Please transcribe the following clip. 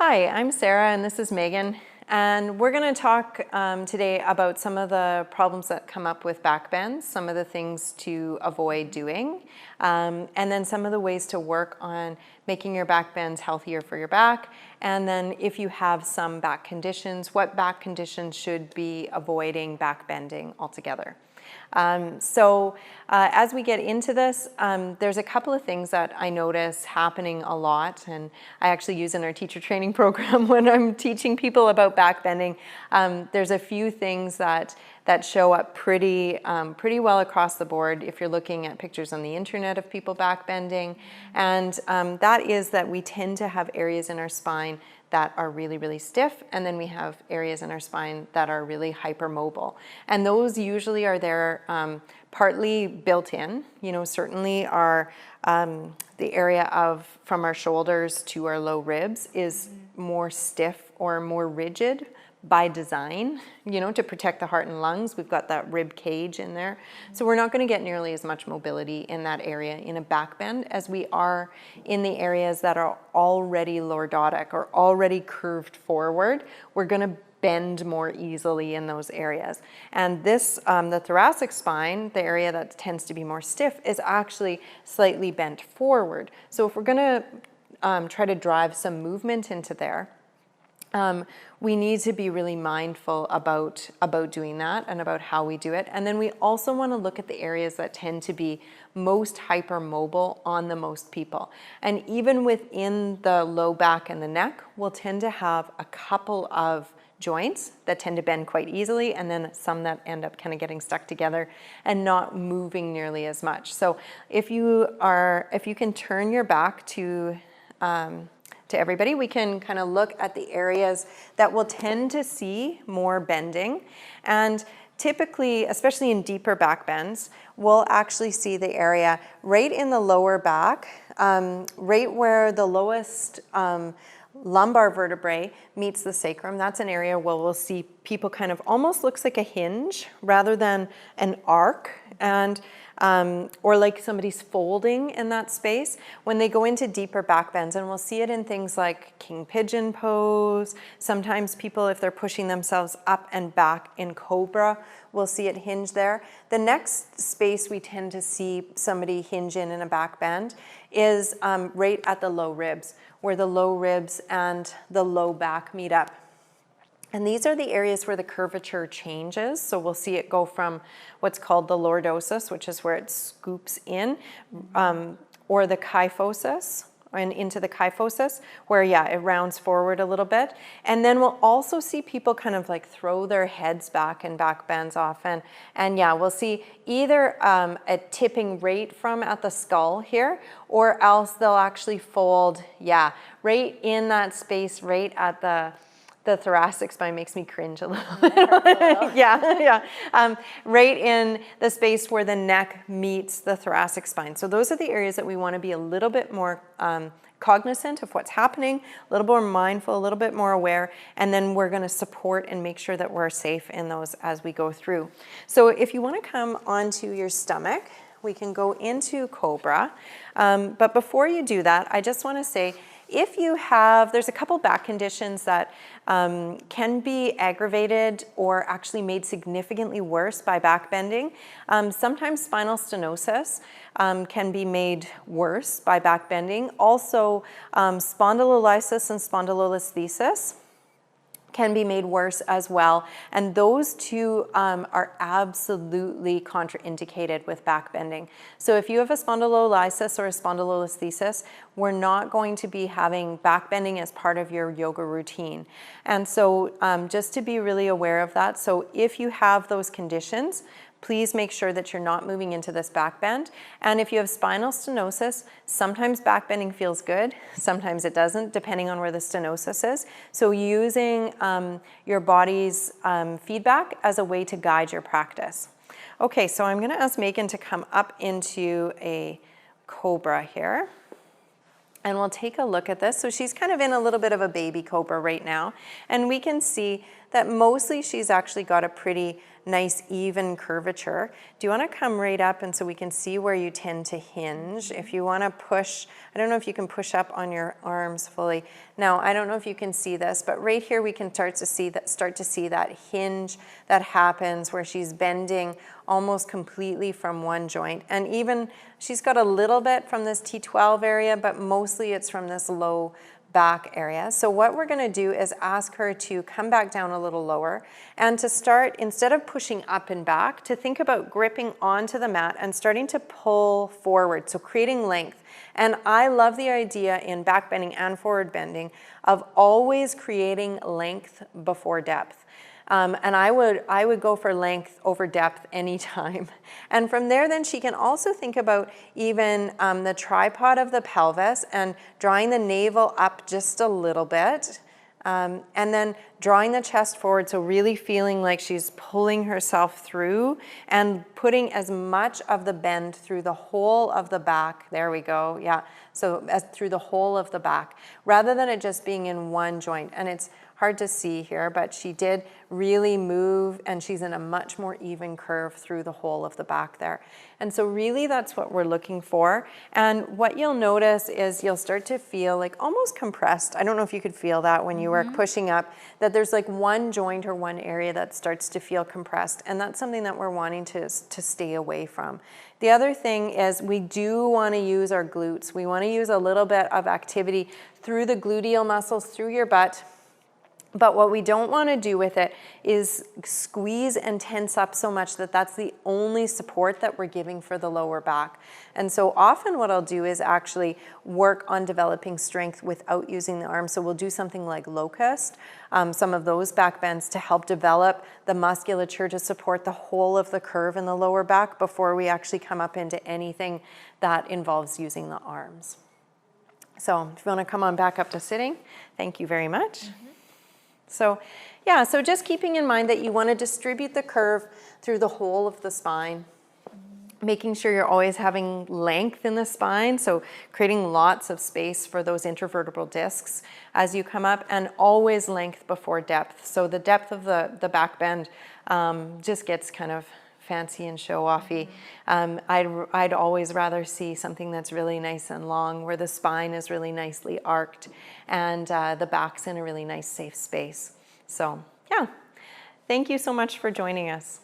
Hi, I'm Sarah and this is Megan, and we're going to talk today about some of the problems that come up with backbends, some of the things to avoid doing, and then some of the ways to work on making your backbends healthier for your back, and then if you have some back conditions, what back conditions should be avoiding backbending altogether. As we get into this, there's a couple of things that I notice happening a lot, and I actually use in our teacher training program when I'm teaching people about backbending. There's a few things that show up pretty well across the board if you're looking at pictures on the internet of people backbending, and that is that we tend to have areas in our spine that are really, really stiff, and then we have areas in our spine that are really hypermobile. And those usually are there partly built in, certainly our, the area from our shoulders to our low ribs is more stiff or more rigid by design, to protect the heart and lungs. We've got that rib cage in there. So we're not going to get nearly as much mobility in that area in a backbend as we are in the areas that are already lordotic or already curved forward. We're going to bend more easily in those areas. And this, the thoracic spine, the area that tends to be more stiff, is actually slightly bent forward. So if we're going to try to drive some movement into there, we need to be really mindful about doing that and about how we do it. And then we also want to look at the areas that tend to be most hypermobile on the most people. And even within the low back and the neck, we'll tend to have a couple of joints that tend to bend quite easily, and then some that end up kind of getting stuck together and not moving nearly as much. So if you can turn your back to everybody, we can kind of look at the areas that will tend to see more bending. And typically, especially in deeper back bends, we'll actually see the area right in the lower back, right where the lowest lumbar vertebrae meets the sacrum. That's an area where we'll see people kind of almost looks like a hinge rather than an arc, and or like somebody's folding in that space when they go into deeper back bends. And we'll see it in things like king pigeon pose. Sometimes people, if they're pushing themselves up and back in cobra, we'll see it hinge there. The next space we tend to see somebody hinge in a back bend is right at the low ribs, where the low ribs and the low back meet up. And these are the areas where the curvature changes. So we'll see it go from what's called the lordosis, which is where it scoops in, or the kyphosis, and into the kyphosis, where, it rounds forward a little bit. And then we'll also see people kind of like throw their heads back and back bends often. And we'll see either a tipping right from at the skull here, or else they'll actually fold, right in that space, right at the thoracic spine. Makes me cringe a little bit. Right in the space where the neck meets the thoracic spine. So those are the areas that we want to be a little bit more cognizant of what's happening, a little more mindful, a little bit more aware, and then we're going to support and make sure that we're safe in those as we go through. So if you want to come onto your stomach, we can go into cobra. But before you do that, I just want to say, if you have, there's a couple back conditions that can be aggravated or actually made significantly worse by back bending. Sometimes spinal stenosis can be made worse by back bending. Also, spondylolysis and spondylolisthesis can be made worse as well. And those two are absolutely contraindicated with back bending. So if you have a spondylolysis or a spondylolisthesis, we're not going to be having back bending as part of your yoga routine. And so just to be really aware of that. So if you have those conditions, please make sure that you're not moving into this back bend. And if you have spinal stenosis, sometimes back bending feels good, sometimes it doesn't, depending on where the stenosis is. So using your body's feedback as a way to guide your practice. Okay, so I'm going to ask Megan to come up into a cobra here. And we'll take a look at this. So she's kind of in a little bit of a baby cobra right now. And we can see that mostly she's actually got a pretty nice even curvature. Do you want to come right up and so we can see where you tend to hinge? If you want to push, I don't know if you can push up on your arms fully. Now, I don't know if you can see this, but right here we can start to see that hinge that happens where she's bending almost completely from one joint. And even she's got a little bit from this T12 area, but mostly it's from this low back area. So what we're going to do is ask her to come back down a little lower and to start, instead of pushing up and back, to think about gripping onto the mat and starting to pull forward, so creating length. And I love the idea in back bending and forward bending of always creating length before depth. And I would go for length over depth anytime. And from there, then she can also think about even the tripod of the pelvis and drawing the navel up just a little bit. And then drawing the chest forward, so really feeling like she's pulling herself through and putting as much of the bend through the whole of the back. There we go, yeah. So as through the whole of the back, rather than it just being in one joint. And it's hard to see here, but she did really move and she's in a much more even curve through the whole of the back there. And so really that's what we're looking for. And what you'll notice is you'll start to feel like almost compressed. I don't know if you could feel that when you were pushing up, that there's like one joint or one area that starts to feel compressed. And that's something that we're wanting to stay away from. The other thing is we do want to use our glutes. We want to use a little bit of activity through the gluteal muscles, through your butt. But what we don't want to do with it is squeeze and tense up so much that that's the only support that we're giving for the lower back. And so often what I'll do is actually work on developing strength without using the arms. So we'll do something like locust, some of those back bends to help develop the musculature to support the whole of the curve in the lower back before we actually come up into anything that involves using the arms. So if you want to come on back up to sitting, thank you very much. So yeah, so just keeping in mind that you want to distribute the curve through the whole of the spine, making sure you're always having length in the spine, so creating lots of space for those intervertebral discs as you come up, and always length before depth. So the depth of the back bend just gets kind of fancy and show-offy. I'd always rather see something that's really nice and long, where the spine is really nicely arced and the back's in a really nice safe space. So yeah, thank you so much for joining us.